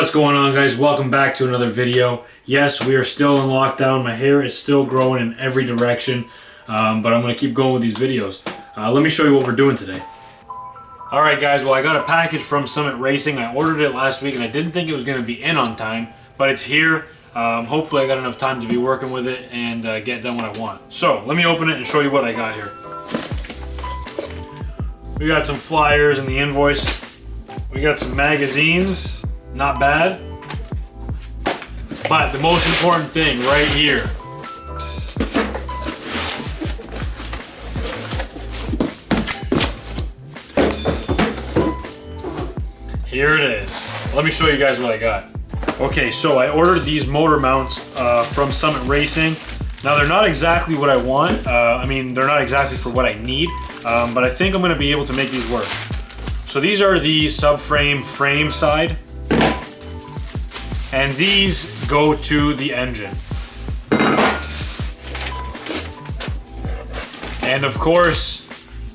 What's going on, guys? Welcome back to another video. Yes, we are still in lockdown. My hair is still growing in every direction, but I'm going to keep going with these videos. Let me show you what we're doing today. Alright guys, well I got a package from Summit Racing. I ordered it last week and I didn't think it was going to be in on time, but it's here. Hopefully I got enough time to be working with it and get done what I want. So, let me open it and show you what I got here. We got some flyers and the invoice. We got some magazines. Not bad. But the most important thing right here. Here it is. Let me show you guys what I got. Okay, so I ordered these motor mounts from Summit Racing. Now they're not exactly what I want. I mean, they're not exactly for what I need, but I think I'm gonna be able to make these work. So these are the subframe frame side. And these go to the engine. And of course,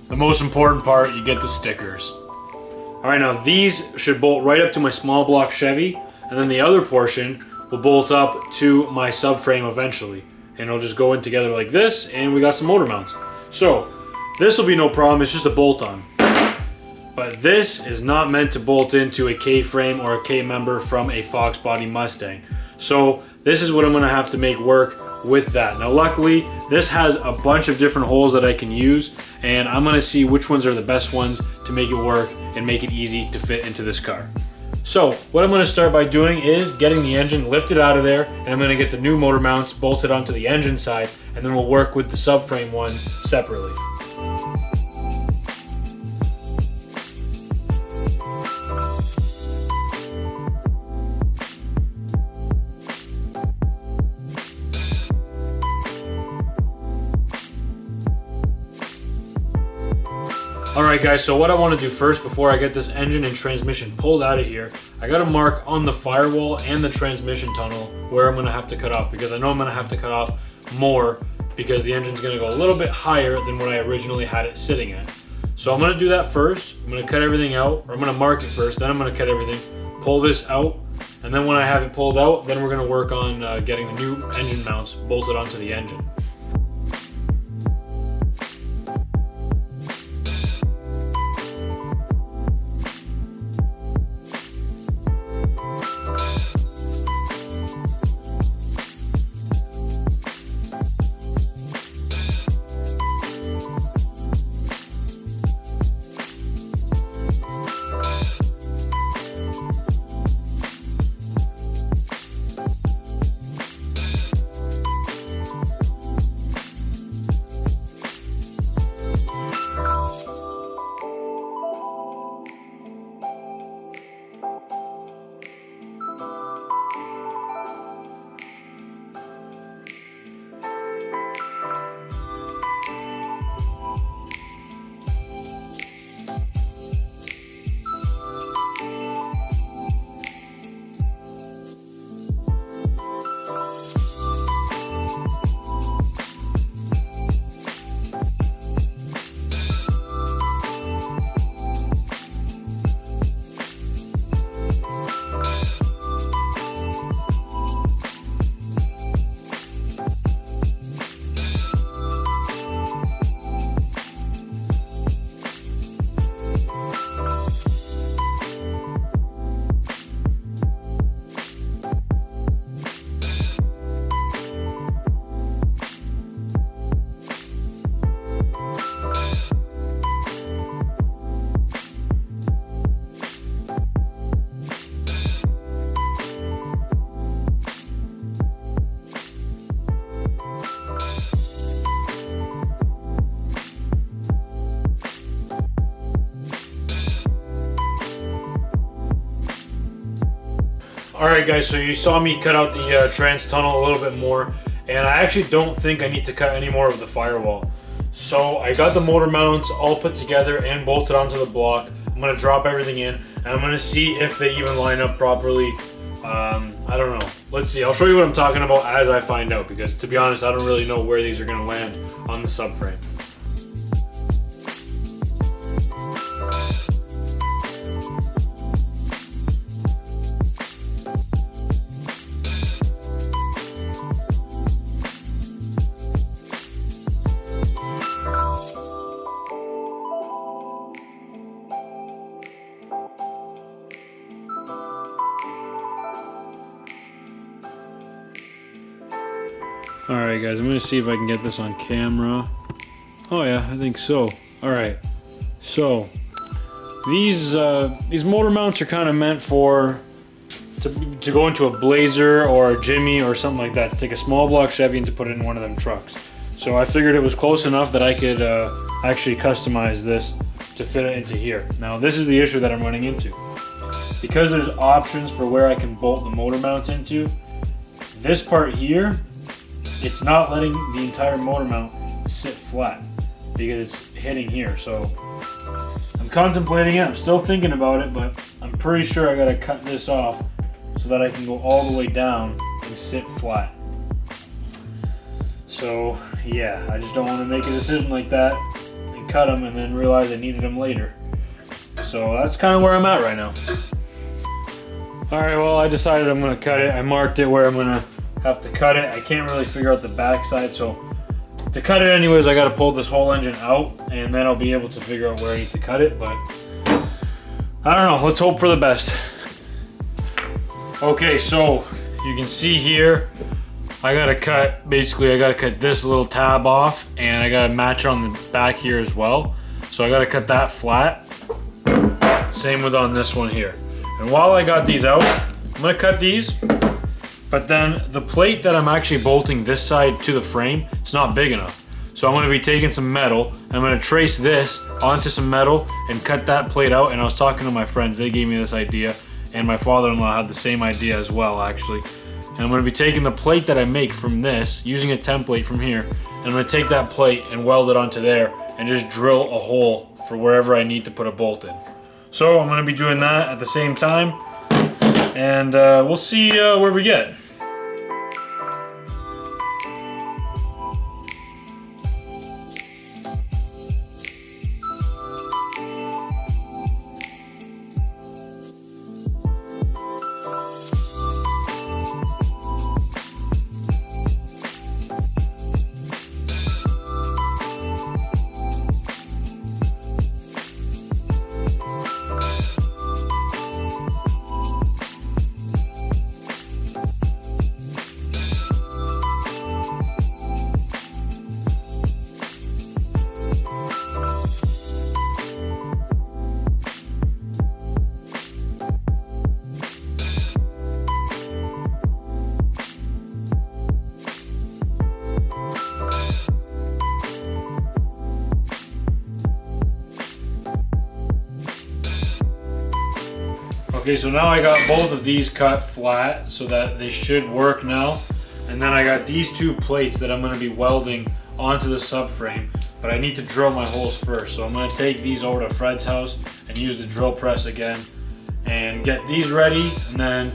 the most important part, you get the stickers. Alright, now these should bolt right up to my small block Chevy, and then the other portion will bolt up to my subframe eventually. And it'll just go in together like this, and we got some motor mounts. So, this will be no problem, it's just a bolt-on. But this is not meant to bolt into a K-frame or a K-member from a Fox body Mustang. So this is what I'm gonna have to make work with that. Now luckily, this has a bunch of different holes that I can use, and I'm gonna see which ones are the best ones to make it work and make it easy to fit into this car. So what I'm gonna start by doing is getting the engine lifted out of there, and I'm gonna get the new motor mounts bolted onto the engine side, and then we'll work with the subframe ones separately. Alright guys, so what I want to do first before I get this engine and transmission pulled out of here, I got to mark on the firewall and the transmission tunnel where I'm going to have to cut off, because I know I'm going to have to cut off more because the engine's going to go a little bit higher than what I originally had it sitting at. So I'm going to do that first. I'm going to cut everything out, or I'm going to mark it first, then I'm going to cut everything, pull this out, and then when I have it pulled out, then we're going to work on getting the new engine mounts bolted onto the engine. Alright guys, so you saw me cut out the trans tunnel a little bit more, and I actually don't think I need to cut any more of the firewall. So I got the motor mounts all put together and bolted onto the block. I'm going to drop everything in, and I'm going to see if they even line up properly. I don't know. Let's see. I'll show you what I'm talking about as I find out, because to be honest, I don't really know where these are going to land on the subframe. Alright guys, I'm gonna see if I can get this on camera. Oh yeah, I think so. Alright, so these motor mounts are kind of meant for to go into a Blazer or a Jimmy or something like that, to take a small block Chevy and to put it in one of them trucks. So I figured it was close enough that I could actually customize this to fit it into here. Now this is the issue that I'm running into. Because there's options for where I can bolt the motor mounts into, this part here, it's not letting the entire motor mount sit flat because it's hitting here. So I'm contemplating it, I'm still thinking about it, but I'm pretty sure I gotta cut this off so that I can go all the way down and sit flat. So yeah, I just don't want to make a decision like that and cut them and then realize I needed them later. So that's kind of where I'm at right now. Alright, well I decided I'm going to cut it. I marked it where I'm going to have to cut it. I can't really figure out the back side, so to cut it anyways I got to pull this whole engine out and then I'll be able to figure out where I need to cut it, but I don't know, let's hope for the best. Okay, so you can see here I gotta cut this little tab off and I gotta match it on the back here as well. So I gotta cut that flat. Same with on this one here. And while I got these out, I'm gonna cut these, but then the plate that I'm actually bolting this side to the frame, it's not big enough. So I'm gonna be taking some metal, I'm gonna trace this onto some metal and cut that plate out. And I was talking to my friends, they gave me this idea, and my father-in-law had the same idea as well actually. And I'm going to be taking the plate that I make from this, using a template from here, and I'm going to take that plate and weld it onto there and just drill a hole for wherever I need to put a bolt in. So I'm going to be doing that at the same time, and we'll see where we get. Okay, so now I got both of these cut flat so that they should work now. And then I got these two plates that I'm going to be welding onto the subframe, but I need to drill my holes first. So I'm going to take these over to Fred's house and use the drill press again and get these ready, and then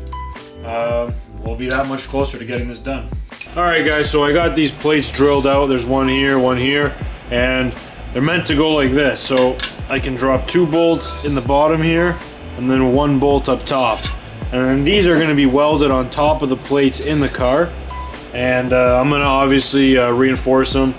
we'll be that much closer to getting this done. Alright guys, so I got these plates drilled out. There's one here, and they're meant to go like this. So I can drop 2 bolts in the bottom here, and then 1 bolt up top. And then these are going to be welded on top of the plates in the car. And I'm going to obviously reinforce them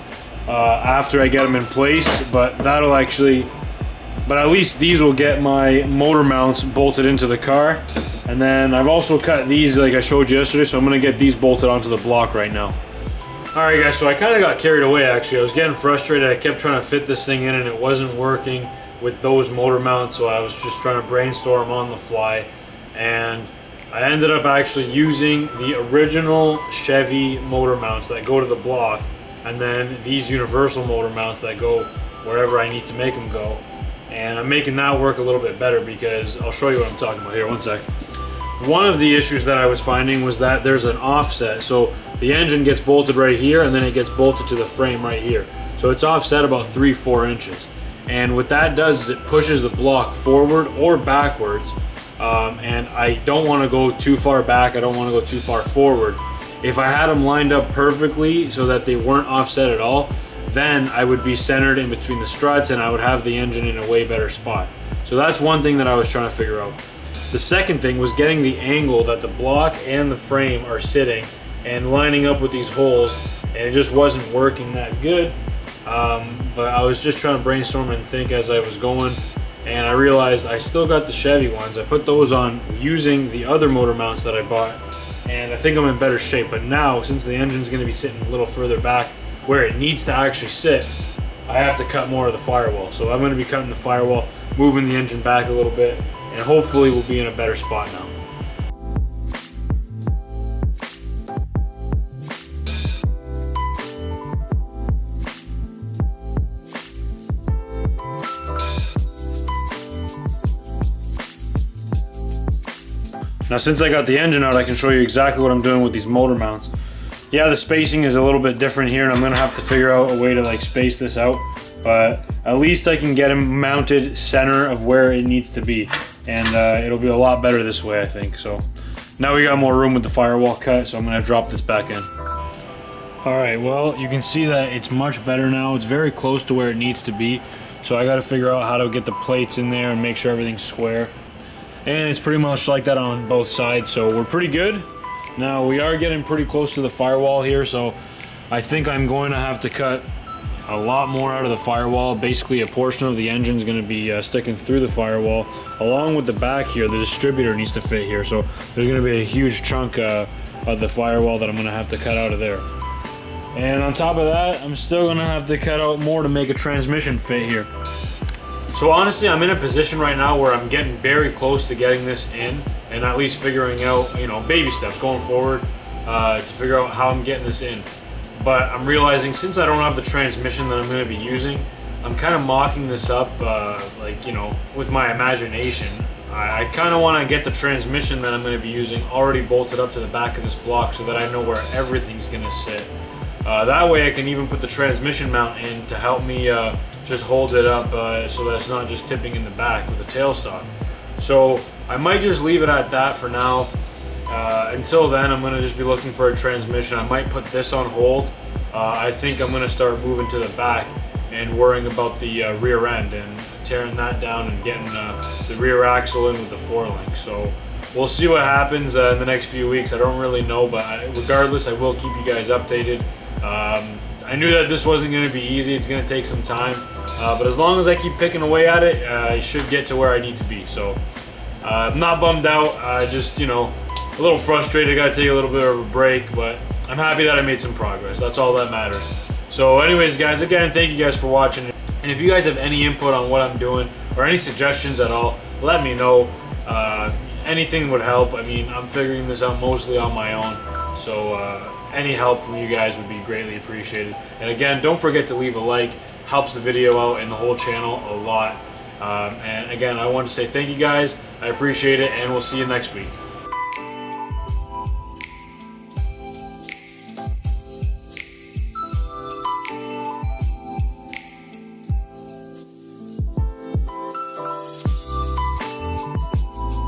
after I get them in place, but at least these will get my motor mounts bolted into the car. And then I've also cut these like I showed you yesterday, so I'm going to get these bolted onto the block right now. Alright guys, so I kind of got carried away actually. I was getting frustrated. I kept trying to fit this thing in and it wasn't working with those motor mounts, so I was just trying to brainstorm on the fly, and I ended up actually using the original Chevy motor mounts that go to the block, and then these universal motor mounts that go wherever I need to make them go. And I'm making that work a little bit better because I'll show you what I'm talking about here. One sec. One of the issues that I was finding was that there's an offset, so the engine gets bolted right here and then it gets bolted to the frame right here, so it's offset about 3-4 inches. And what that does is it pushes the block forward or backwards, and I don't want to go too far back, I don't want to go too far forward. If I had them lined up perfectly so that they weren't offset at all, then I would be centered in between the struts and I would have the engine in a way better spot. So that's one thing that I was trying to figure out. The second thing was getting the angle that the block and the frame are sitting and lining up with these holes, and it just wasn't working that good. But I was just trying to brainstorm and think as I was going, and I realized I still got the Chevy ones. I put those on using the other motor mounts that I bought, and I think I'm in better shape. But now, since the engine's going to be sitting a little further back where it needs to actually sit, I have to cut more of the firewall. So I'm going to be cutting the firewall, moving the engine back a little bit, and hopefully we'll be in a better spot now. Now since I got the engine out, I can show you exactly what I'm doing with these motor mounts. Yeah, the spacing is a little bit different here, and I'm gonna have to figure out a way to like space this out, but at least I can get them mounted center of where it needs to be, and it'll be a lot better this way, I think. So now we got more room with the firewall cut, so I'm gonna drop this back in. Alright, well, you can see that it's much better now. It's very close to where it needs to be, so I gotta figure out how to get the plates in there and make sure everything's square. And it's pretty much like that on both sides, so we're pretty good. Now we are getting pretty close to the firewall here, so I think I'm going to have to cut a lot more out of the firewall. Basically a portion of the engine is going to be sticking through the firewall. Along with the back here, the distributor needs to fit here, so there's going to be a huge chunk of the firewall that I'm going to have to cut out of there. And on top of that, I'm still going to have to cut out more to make a transmission fit here. So honestly, I'm in a position right now where I'm getting very close to getting this in, and at least figuring out, you know, baby steps going forward to figure out how I'm getting this in. But I'm realizing since I don't have the transmission that I'm going to be using, I'm kind of mocking this up, like, you know, with my imagination. I kind of want to get the transmission that I'm going to be using already bolted up to the back of this block so that I know where everything's going to sit. That way I can even put the transmission mount in to help me just hold it up so that it's not just tipping in the back with the tailstock. So I might just leave it at that for now. Until then, I'm going to just be looking for a transmission. I might put this on hold. I think I'm going to start moving to the back and worrying about the rear end and tearing that down and getting the rear axle in with the 4-link. So we'll see what happens in the next few weeks. I don't really know, but regardless, I will keep you guys updated. I knew that this wasn't going to be easy. It's going to take some time, but as long as I keep picking away at it, I should get to where I need to be. So I'm not bummed out. Just, you know, a little frustrated. Got to take a little bit of a break, but I'm happy that I made some progress. That's all that matters. So anyways, guys, again, thank you guys for watching. And if you guys have any input on what I'm doing or any suggestions at all, let me know. Anything would help. I mean, I'm figuring this out mostly on my own. So any help from you guys would be greatly appreciated. And again, don't forget to leave a like. Helps the video out and the whole channel a lot. And again, I want to say thank you guys. I appreciate it, and we'll see you next week.